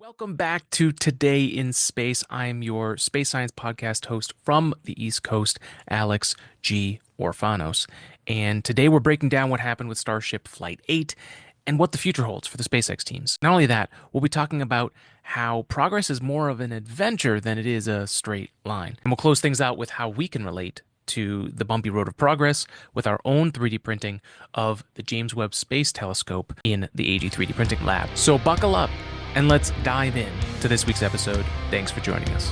Welcome back to Today in Space. I'm your space science podcast host from the East Coast, Alex G. Orfanos. And today we're breaking down what happened with Starship Flight 8 and what the future holds for the SpaceX teams. Not only that, we'll be talking about how progress is more of an adventure than it is a straight line. And we'll close things out with how we can relate to the bumpy road of progress with our own 3D printing of the James Webb Space Telescope in the AG3D printing lab. So buckle up and let's dive in to this week's episode. Thanks for joining us.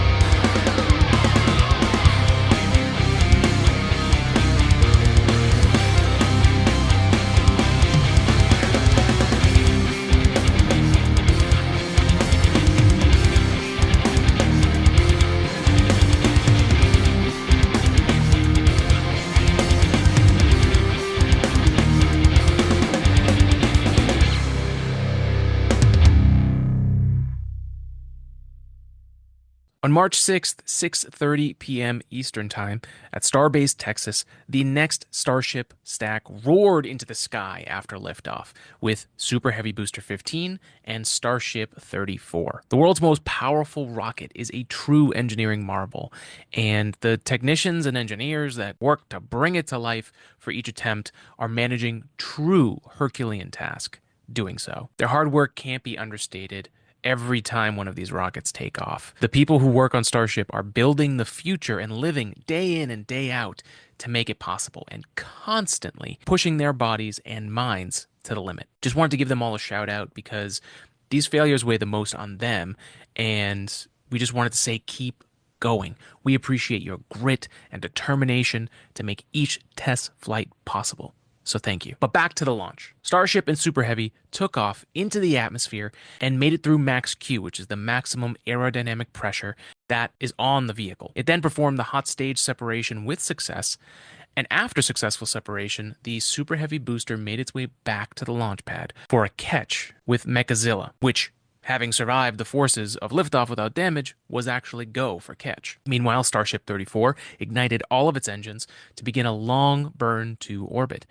On March 6th, 6:30 p.m. Eastern Time, at Starbase, Texas, the next Starship stack roared into the sky after liftoff with Super Heavy Booster 15 and Starship 34. The world's most powerful rocket is a true engineering marvel, and the technicians and engineers that work to bring it to life for each attempt are managing true Herculean task doing so. Their hard work can't be understated. Every time one of these rockets take off, the people who work on Starship are building the future and living day in and day out to make it possible and constantly pushing their bodies and minds to the limit. Just wanted to give them all a shout out because these failures weigh the most on them, and we just wanted to say keep going. We appreciate your grit and determination to make each test flight possible. So thank you. But back to the launch. Starship and Super Heavy took off into the atmosphere and made it through max Q, which is the maximum aerodynamic pressure that is on the vehicle. It then performed the hot stage separation with success, and after successful separation, the Super Heavy booster made its way back to the launch pad for a catch with Mechazilla, which, having survived the forces of liftoff without damage, was actually go for catch. Meanwhile, Starship 34 ignited all of its engines to begin a long burn to orbit.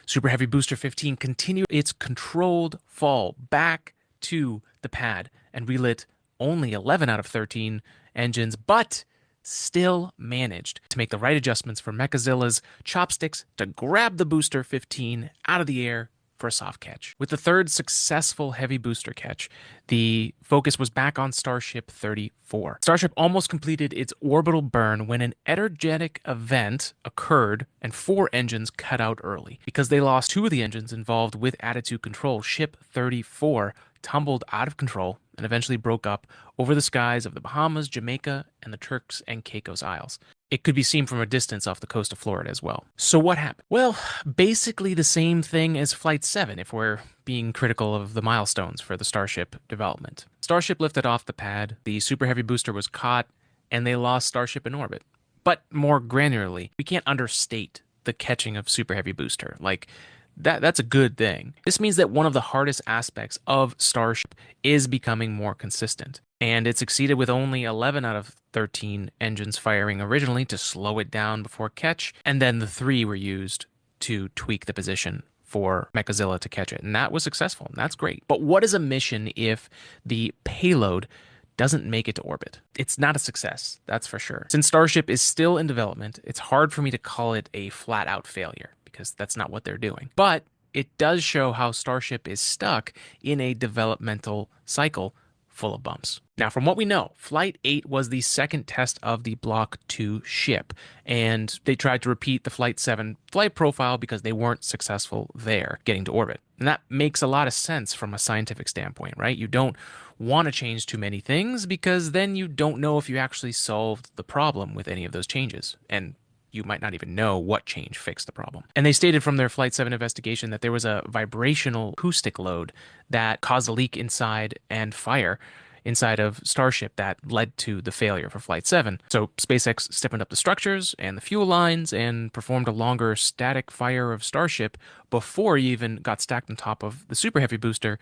Super Heavy Booster 15 continued its controlled fall back to the pad and relit only 11 out of 13 engines, but still managed to make the right adjustments for Mechazilla's chopsticks to grab the Booster 15 out of the air for a soft catch. With the third successful heavy booster catch, the focus was back on Starship 34. Starship almost completed its orbital burn when an energetic event occurred and 4 engines cut out early. Because they lost 2 of the engines involved with attitude control, Ship 34 tumbled out of control and eventually broke up over the skies of the Bahamas, Jamaica, and the Turks and Caicos Isles. It could be seen from a distance off the coast of Florida as well. So what happened? Well, basically the same thing as Flight 7 if we're being critical of the milestones for the Starship development. Starship lifted off the pad, the Super Heavy booster was caught, and they lost Starship in orbit. But more granularly, we can't understate the catching of Super Heavy booster. That's a good thing. This means that one of the hardest aspects of Starship is becoming more consistent. And it succeeded with only 11 out of 13 engines firing originally to slow it down before catch, and then the 3 were used to tweak the position for Mechazilla to catch it. And that was successful, and that's great. But what is a mission if the payload doesn't make it to orbit? It's not a success, that's for sure. Since Starship is still in development, it's hard for me to call it a flat-out failure, because that's not what they're doing. But it does show how Starship is stuck in a developmental cycle full of bumps. Now, from what we know, Flight 8 was the second test of the Block 2 ship, and they tried to repeat the Flight 7 flight profile because they weren't successful there getting to orbit. And that makes a lot of sense from a scientific standpoint, right? You don't want to change too many things because then you don't know if you actually solved the problem with any of those changes. And you might not even know what change fixed the problem. And they stated from their Flight 7 investigation that there was a vibrational acoustic load that caused a leak inside and fire inside of Starship that led to the failure for Flight 7. So SpaceX stiffened up the structures and the fuel lines and performed a longer static fire of Starship before he even got stacked on top of the Super Heavy booster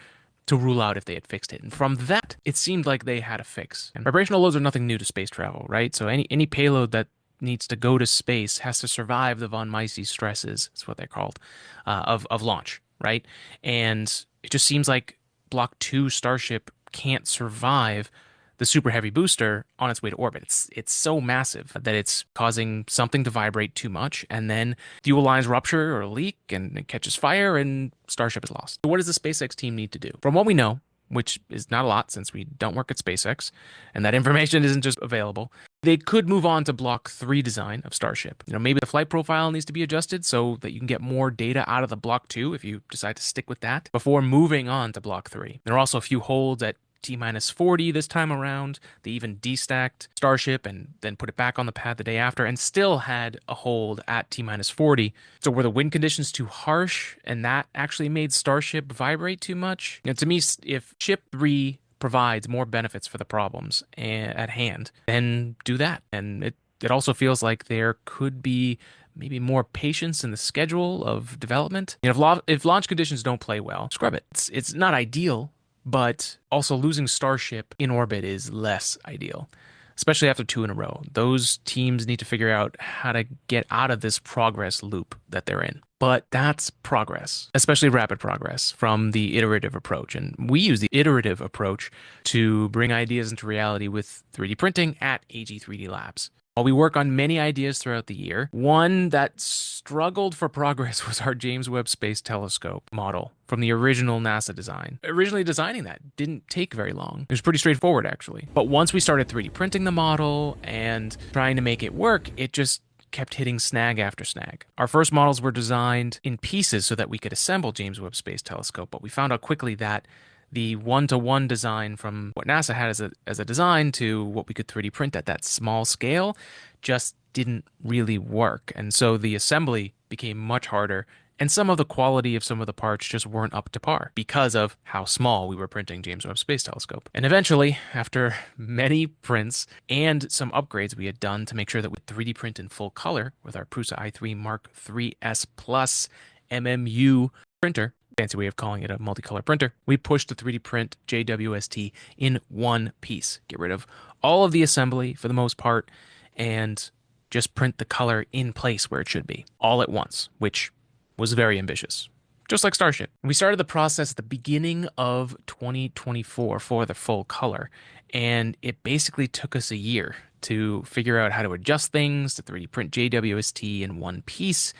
to rule out if they had fixed it. And from that, it seemed like they had a fix. And vibrational loads are nothing new to space travel, right? So any payload that needs to go to space has to survive the von Mises stresses, that's what they're called, of launch, right? And it just seems like Block 2 Starship can't survive the super heavy booster on its way to orbit. It's so massive that it's causing something to vibrate too much, and then fuel lines rupture or leak, and it catches fire, and Starship is lost. So what does the SpaceX team need to do? From what we know, which is not a lot since we don't work at SpaceX, and that information isn't just available, they could move on to Block 3 design of Starship. Maybe the flight profile needs to be adjusted so that you can get more data out of the Block 2 if you decide to stick with that before moving on to Block 3. There are also a few holds at T-40 this time around. They even destacked Starship and then put it back on the pad the day after and still had a hold at T-40. So were the wind conditions too harsh and that actually made Starship vibrate too much? To me, if Ship 3 provides more benefits for the problems at hand, then do that. And it also feels like there could be maybe more patience in the schedule of development. If launch conditions don't play well, scrub it. It's not ideal, but also losing Starship in orbit is less ideal, especially after 2 in a row. Those teams need to figure out how to get out of this progress loop that they're in. But that's progress, especially rapid progress from the iterative approach. And we use the iterative approach to bring ideas into reality with 3D printing at AG3D Labs. While we work on many ideas throughout the year, one that struggled for progress was our James Webb Space Telescope model from the original NASA design. Originally designing that didn't take very long. It was pretty straightforward, actually. But once we started 3D printing the model and trying to make it work, it just kept hitting snag after snag. Our first models were designed in pieces so that we could assemble James Webb Space Telescope, but we found out quickly that the one-to-one design from what NASA had as a design to what we could 3D print at that small scale just didn't really work. And so the assembly became much harder, and some of the quality of some of the parts just weren't up to par because of how small we were printing James Webb Space Telescope. And eventually, after many prints and some upgrades we had done to make sure that we 3D print in full color with our Prusa i3 Mark IIIS Plus MMU printer, fancy way of calling it a multicolor printer, we pushed to 3D print JWST in one piece. Get rid of all of the assembly for the most part and just print the color in place where it should be, all at once, which was very ambitious. Just like Starship. We started the process at the beginning of 2024 for the full color, and it basically took us a year to figure out how to adjust things, to 3D print JWST in one piece,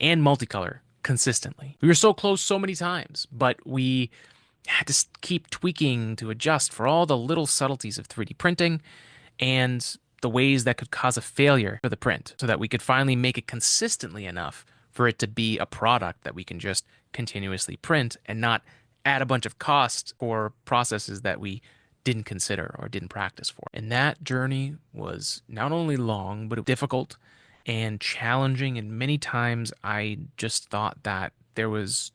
and multicolor consistently. We were so close so many times, but we had to keep tweaking to adjust for all the little subtleties of 3D printing and the ways that could cause a failure for the print so that we could finally make it consistently enough for it to be a product that we can just continuously print and not add a bunch of cost for processes that we didn't consider or didn't practice for. And that journey was not only long, but difficult and challenging. And many times I just thought that there was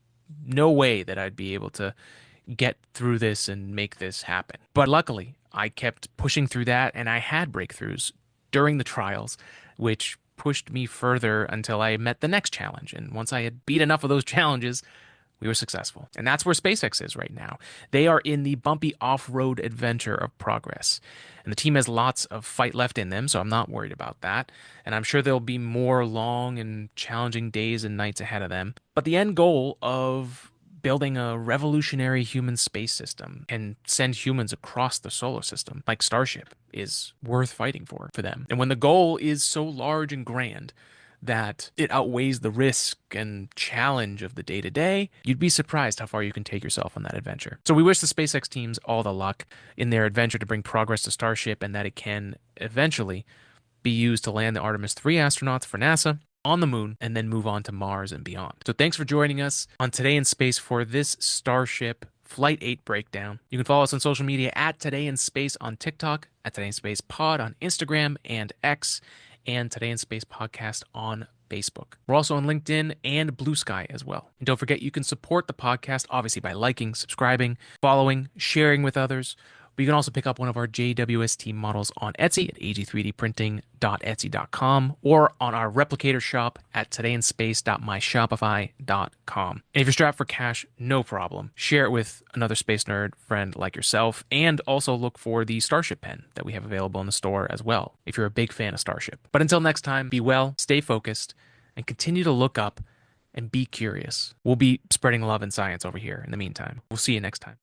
no way that I'd be able to get through this and make this happen. But luckily, I kept pushing through that, and I had breakthroughs during the trials, which pushed me further until I met the next challenge. And once I had beat enough of those challenges, we were successful. And that's where SpaceX is right now. They are in the bumpy off-road adventure of progress. And the team has lots of fight left in them, so I'm not worried about that. And I'm sure there'll be more long and challenging days and nights ahead of them. But the end goal of building a revolutionary human space system and send humans across the solar system like Starship is worth fighting for them. And when the goal is so large and grand that it outweighs the risk and challenge of the day-to-day, you'd be surprised how far you can take yourself on that adventure. So we wish the SpaceX teams all the luck in their adventure to bring progress to Starship, and that it can eventually be used to land the Artemis 3 astronauts for NASA on the moon and then move on to Mars and beyond. So thanks for joining us on Today in Space for this Starship Flight 8 breakdown. You can follow us on social media at Today in Space on TikTok, at Today in Space Pod on Instagram and X, and Today in Space Podcast on Facebook. We're also on LinkedIn and Blue Sky as well. And don't forget, you can support the podcast, obviously, by liking, subscribing, following, sharing with others. But you can also pick up one of our JWST models on Etsy at ag3dprinting.etsy.com or on our replicator shop at todayinspace.myshopify.com. And if you're strapped for cash, no problem. Share it with another space nerd friend like yourself, and also look for the Starship pen that we have available in the store as well, if you're a big fan of Starship. But until next time, be well, stay focused, and continue to look up and be curious. We'll be spreading love and science over here in the meantime. We'll see you next time.